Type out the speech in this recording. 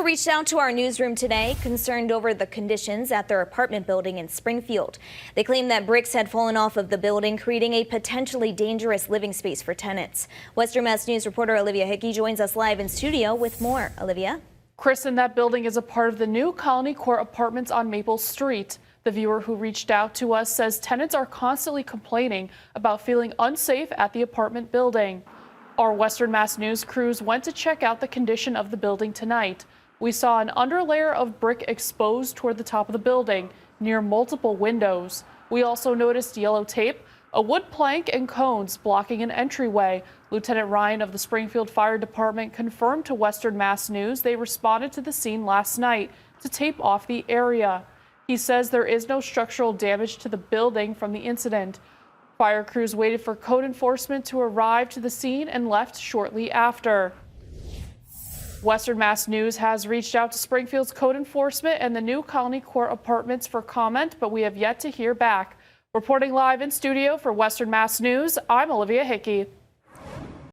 reached out to our newsroom today, concerned over the conditions at their apartment building in Springfield. They claim that bricks had fallen off of the building, creating a potentially dangerous living space for tenants. Western Mass News reporter Olivia Hickey joins us live in studio with more. Olivia? Kristen, that building is a part of the new Colony Court apartments on Maple Street. The viewer who reached out to us says tenants are constantly complaining about feeling unsafe at the apartment building. Our Western Mass News crews went to check out the condition of the building tonight. We saw an underlayer of brick exposed toward the top of the building near multiple windows. We also noticed yellow tape, a wood plank, and cones blocking an entryway. Lieutenant Ryan of the Springfield Fire Department confirmed to Western Mass News they responded to the scene last night to tape off the area. He says there is no structural damage to the building from the incident. Fire crews waited for code enforcement to arrive to the scene and left shortly after. Western Mass News has reached out to Springfield's code enforcement and the new Colony Court apartments for comment, but we have yet to hear back. Reporting live in studio for Western Mass News, I'm Olivia Hickey.